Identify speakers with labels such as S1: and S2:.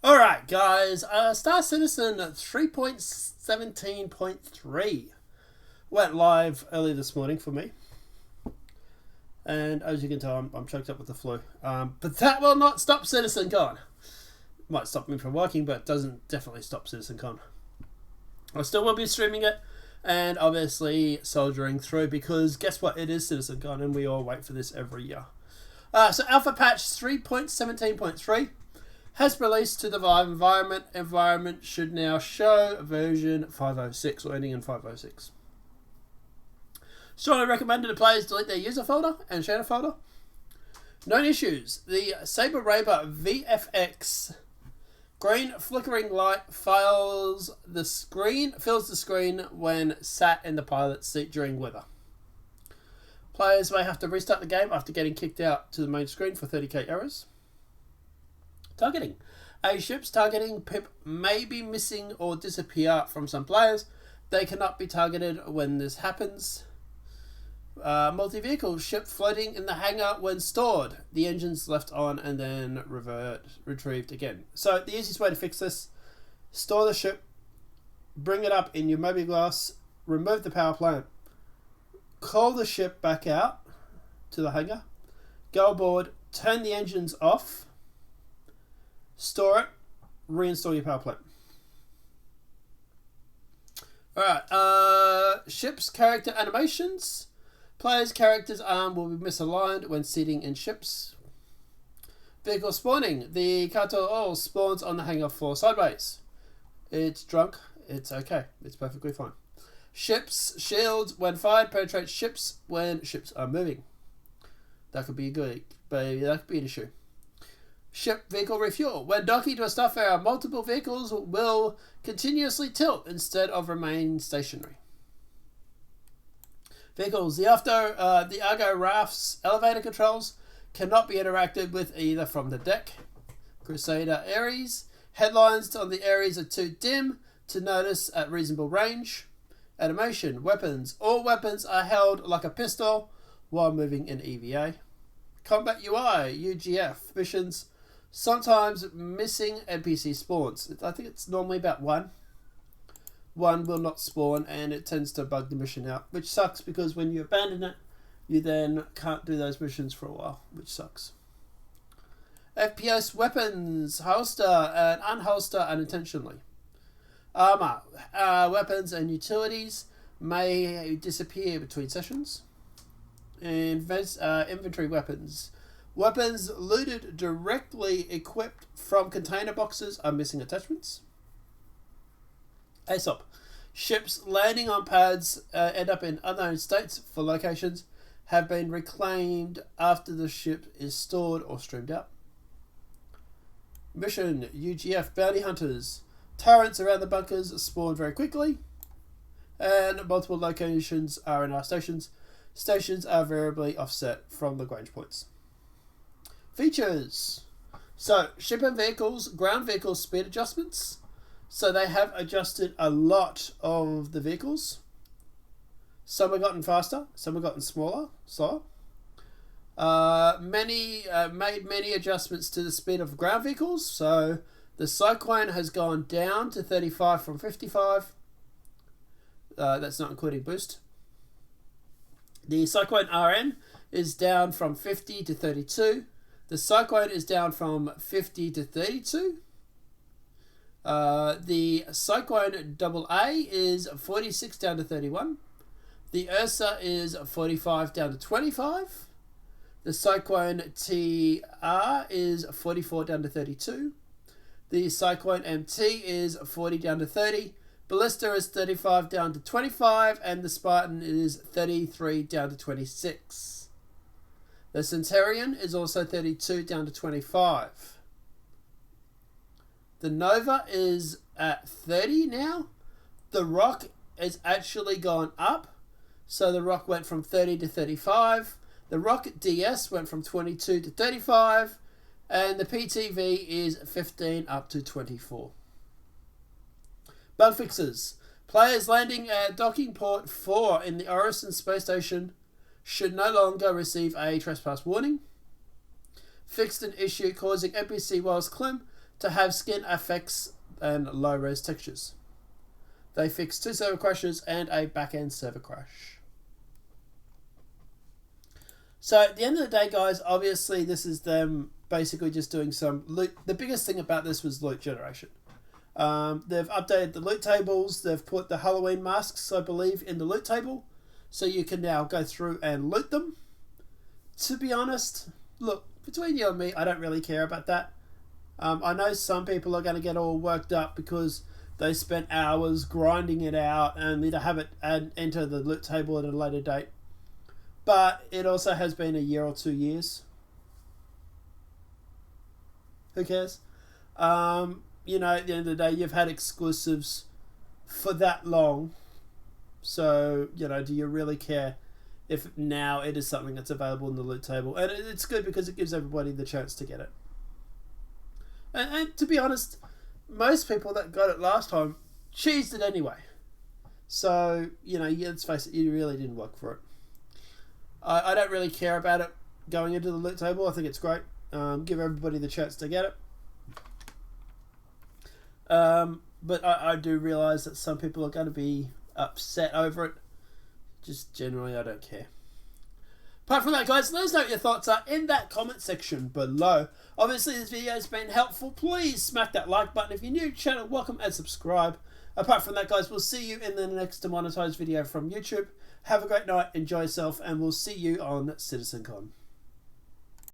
S1: Alright guys, Star Citizen 3.17.3 went live early this morning for me. And as you can tell, I'm choked up with the flu. But that will not stop CitizenCon. Might stop me from working, but doesn't definitely stop CitizenCon. I still will be streaming it, and obviously soldiering through, because guess what? It is CitizenCon, and we all wait for this every year. So Alpha Patch 3.17.3 has released to the Vive environment. Environment should now show version 506 or ending in 506. Strongly recommended to players delete their user folder and shader folder. Known issues. The Saber Raber VFX green flickering light fills the screen when sat in the pilot's seat during weather. Players may have to restart the game after getting kicked out to the main screen for 30k errors. Targeting. A ship's targeting pip may be missing or disappear from some players. They cannot be targeted when this happens. Multi-vehicle ship floating in the hangar when stored. The engine's left on and then retrieved again. So the easiest way to fix this: store the ship, bring it up in your mobiGlas, remove the power plant, call the ship back out to the hangar, go aboard, turn the engines off, store it, reinstall your power plant. Alright, ships character animations. Players' character's arm will be misaligned when sitting in ships. Vehicle spawning. The Kato All spawns on the hangar floor sideways. It's drunk. It's okay. It's perfectly fine. Ships shields when fired penetrate ships when ships are moving. That could be good, but that could be an issue. Ship vehicle refuel. When docking to a star carrier, multiple vehicles will continuously tilt instead of remain stationary. Vehicles. The Argo Raft's elevator controls cannot be interacted with either from the deck. Crusader Ares. Headlines on the Ares are too dim to notice at reasonable range. Animation. Weapons. All weapons are held like a pistol while moving in EVA. Combat UI. UGF. Missions. Sometimes missing NPC spawns. I think it's normally about one. One will not spawn, and it tends to bug the mission out, which sucks because when you abandon it, you then can't do those missions for a while, which sucks. FPS weapons, holster and unholster unintentionally. Armor, weapons and utilities may disappear between sessions. And inventory weapons. Weapons looted directly equipped from container boxes are missing attachments. ASOP. Ships landing on pads end up in unknown states for locations have been reclaimed after the ship is stored or streamed out. Mission UGF bounty hunters. Turrets around the bunkers spawn very quickly, and multiple locations are in our stations. Stations are variably offset from the Grange points. Features. So, ship and vehicles, ground vehicles speed adjustments. So they have adjusted a lot of the vehicles. Some have gotten faster, some have gotten slower. Made many adjustments to the speed of ground vehicles. So the Cyclone has gone down to 35 from 55. That's not including boost. The Cyclone RN is down from 50 to 32. The Cyclone is down from 50 to 32. The Cyclone AA is 46 down to 31. The Ursa is 45 down to 25. The Cyclone TR is 44 down to 32. The Cyclone MT is 40 down to 30. Ballista is 35 down to 25. And the Spartan is 33 down to 26. The Centurion is also 32 down to 25. The Nova is at 30 now. The Rock has actually gone up. So the Rock went from 30 to 35. The Rock DS went from 22 to 35. And the PTV is 15 up to 24. Bug fixes. Players landing at docking port 4 in the Orison space station should no longer receive a trespass warning. Fixed an issue causing NPC whilst Clem to have skin effects and low-res textures. They fixed 2 server crashes and a back-end server crash. So at the end of the day, guys, obviously this is them basically just doing some loot. The biggest thing about this was loot generation. They've updated the loot tables. They've put the Halloween masks, I believe, in the loot table. So you can now go through and loot them. To be honest, look, between you and me, I don't really care about that. I know some people are going to get all worked up because they spent hours grinding it out and need to have it enter the loot table at a later date. But it also has been a year or 2 years. Who cares? You know, at the end of the day, you've had exclusives for that long. So, you know, do you really care if now it is something that's available in the loot table? And it's good because it gives everybody the chance to get it. And to be honest, most people that got it last time cheesed it anyway. So, you know, let's face it, you really didn't work for it. I don't really care about it going into the loot table. I think it's great. Give everybody the chance to get it. But I do realise that some people are going to be upset over it. Just generally, I don't care. Apart from that, guys, let us know what your thoughts are in that comment section below. Obviously, this video has been helpful. Please smack that like button. If you're new to the channel, welcome and subscribe. Apart from that, guys, we'll see you in the next demonetized video from YouTube. Have a great night, enjoy yourself, and we'll see you on CitizenCon.